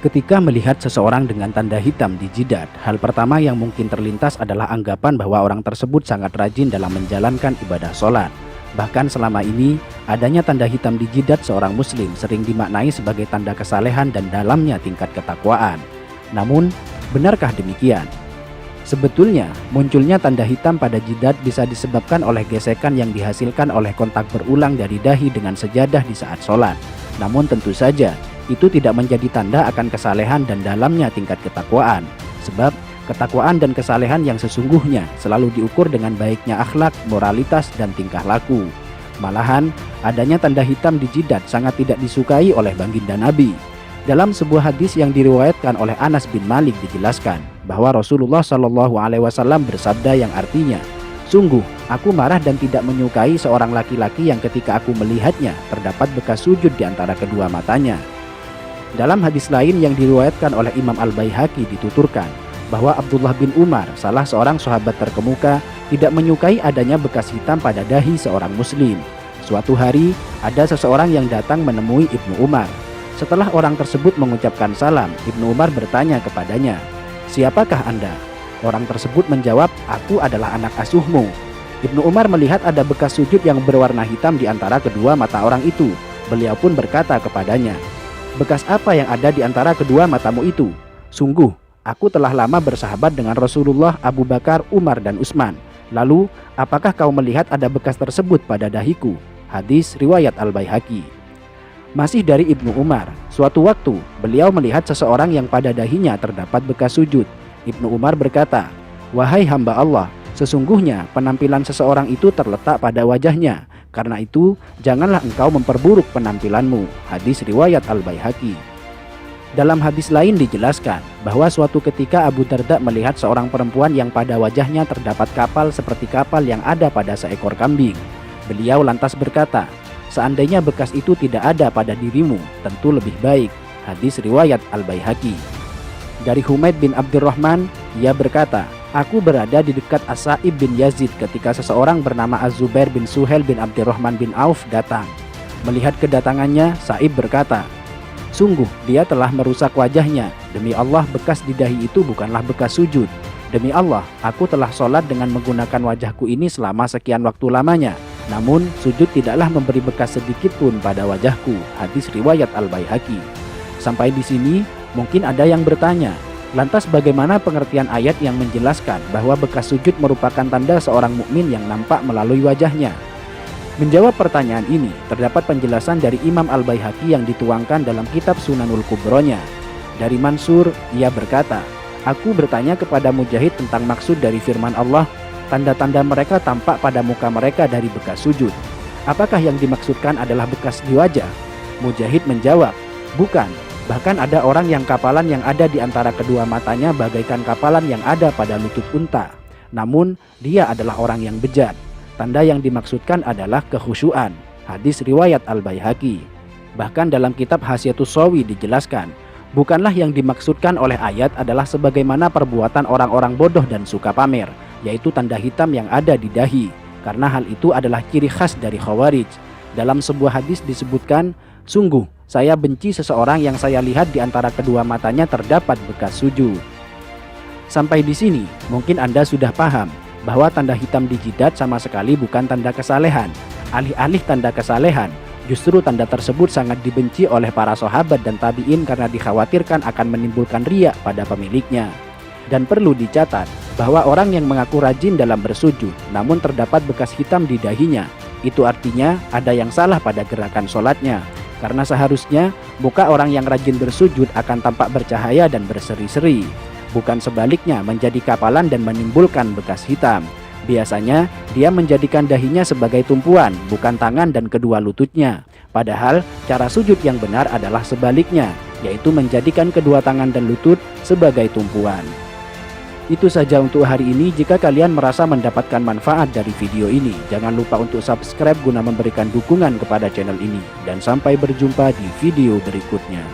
Ketika melihat seseorang dengan tanda hitam di jidat, hal pertama yang mungkin terlintas adalah anggapan bahwa orang tersebut sangat rajin dalam menjalankan ibadah sholat. Bahkan selama ini, adanya tanda hitam di jidat seorang muslim sering dimaknai sebagai tanda kesalehan dan dalamnya tingkat ketakwaan. Namun, benarkah demikian? Sebetulnya, munculnya tanda hitam pada jidat bisa disebabkan oleh gesekan yang dihasilkan oleh kontak berulang dari dahi dengan sejadah di saat sholat. Namun tentu saja, itu tidak menjadi tanda akan kesalehan dan dalamnya tingkat ketakwaan. Sebab, ketakwaan dan kesalehan yang sesungguhnya selalu diukur dengan baiknya akhlak, moralitas, dan tingkah laku. Malahan, adanya tanda hitam di jidat sangat tidak disukai oleh baginda Nabi. Dalam sebuah hadis yang diriwayatkan oleh Anas bin Malik dijelaskan bahwa Rasulullah SAW bersabda yang artinya, "Sungguh, aku marah dan tidak menyukai seorang laki-laki yang ketika aku melihatnya terdapat bekas sujud di antara kedua matanya." Dalam hadis lain yang diriwayatkan oleh Imam Al-Baihaqi dituturkan bahwa Abdullah bin Umar, salah seorang sahabat terkemuka, tidak menyukai adanya bekas hitam pada dahi seorang muslim. Suatu hari, ada seseorang yang datang menemui Ibnu Umar. Setelah orang tersebut mengucapkan salam, Ibnu Umar bertanya kepadanya, "Siapakah Anda?" Orang tersebut menjawab, "Aku adalah anak asuhmu." Ibnu Umar melihat ada bekas sujud yang berwarna hitam di antara kedua mata orang itu. Beliau pun berkata kepadanya, "Bekas apa yang ada di antara kedua matamu itu?" "Sungguh, aku telah lama bersahabat dengan Rasulullah, Abu Bakar, Umar, dan Utsman. Lalu, apakah kau melihat ada bekas tersebut pada dahiku?" Hadis riwayat Al-Baihaqi. Masih dari Ibnu Umar, suatu waktu beliau melihat seseorang yang pada dahinya terdapat bekas sujud. Ibnu Umar berkata, "Wahai hamba Allah, sesungguhnya penampilan seseorang itu terletak pada wajahnya. Karena itu, janganlah engkau memperburuk penampilanmu." Hadis riwayat Al-Baihaqi. Dalam hadis lain dijelaskan bahwa suatu ketika Abu Darda melihat seorang perempuan yang pada wajahnya terdapat kapal seperti kapal yang ada pada seekor kambing. Beliau lantas berkata, "Seandainya bekas itu tidak ada pada dirimu, tentu lebih baik." Hadis riwayat Al-Baihaqi. Dari Humaid bin Abdurrahman, ia berkata, "Aku berada di dekat As-Sa'ib bin Yazid ketika seseorang bernama Az-Zubair bin Suhail bin Abdurrahman bin Auf datang. Melihat kedatangannya, Sa'ib berkata, 'Sungguh dia telah merusak wajahnya. Demi Allah, bekas di dahi itu bukanlah bekas sujud. Demi Allah, aku telah sholat dengan menggunakan wajahku ini selama sekian waktu lamanya. Namun, sujud tidaklah memberi bekas sedikit pun pada wajahku." Hadis riwayat Al-Baihaqi. Sampai di sini, mungkin ada yang bertanya, lantas bagaimana pengertian ayat yang menjelaskan bahwa bekas sujud merupakan tanda seorang mukmin yang nampak melalui wajahnya? Menjawab pertanyaan ini, terdapat penjelasan dari Imam Al-Baihaqi yang dituangkan dalam kitab Sunanul Kubronya. Dari Mansur, ia berkata, "Aku bertanya kepada Mujahid tentang maksud dari firman Allah, tanda-tanda mereka tampak pada muka mereka dari bekas sujud. Apakah yang dimaksudkan adalah bekas di wajah?" Mujahid menjawab, "Bukan. Bahkan ada orang yang kapalan yang ada di antara kedua matanya bagaikan kapalan yang ada pada lutut unta. Namun, dia adalah orang yang bejat. Tanda yang dimaksudkan adalah kekhusyuan." Hadis riwayat Al-Baihaqi. Bahkan dalam kitab Hasyiatus Shawi dijelaskan, bukanlah yang dimaksudkan oleh ayat adalah sebagaimana perbuatan orang-orang bodoh dan suka pamer, yaitu tanda hitam yang ada di dahi, karena hal itu adalah ciri khas dari Khawarij. Dalam sebuah hadis disebutkan, "Sungguh, saya benci seseorang yang saya lihat di antara kedua matanya terdapat bekas sujud." Sampai di sini, mungkin Anda sudah paham bahwa tanda hitam di jidat sama sekali bukan tanda kesalehan. Alih-alih tanda kesalehan, justru tanda tersebut sangat dibenci oleh para sahabat dan tabi'in karena dikhawatirkan akan menimbulkan riya pada pemiliknya. Dan perlu dicatat bahwa orang yang mengaku rajin dalam bersujud namun terdapat bekas hitam di dahinya, itu artinya ada yang salah pada gerakan sholatnya. Karena seharusnya muka orang yang rajin bersujud akan tampak bercahaya dan berseri-seri, bukan sebaliknya menjadi kapalan dan menimbulkan bekas hitam. Biasanya dia menjadikan dahinya sebagai tumpuan, bukan tangan dan kedua lututnya. Padahal cara sujud yang benar adalah sebaliknya, yaitu menjadikan kedua tangan dan lutut sebagai tumpuan. Itu saja untuk hari ini. Jika kalian merasa mendapatkan manfaat dari video ini, jangan lupa untuk subscribe guna memberikan dukungan kepada channel ini. Dan sampai berjumpa di video berikutnya.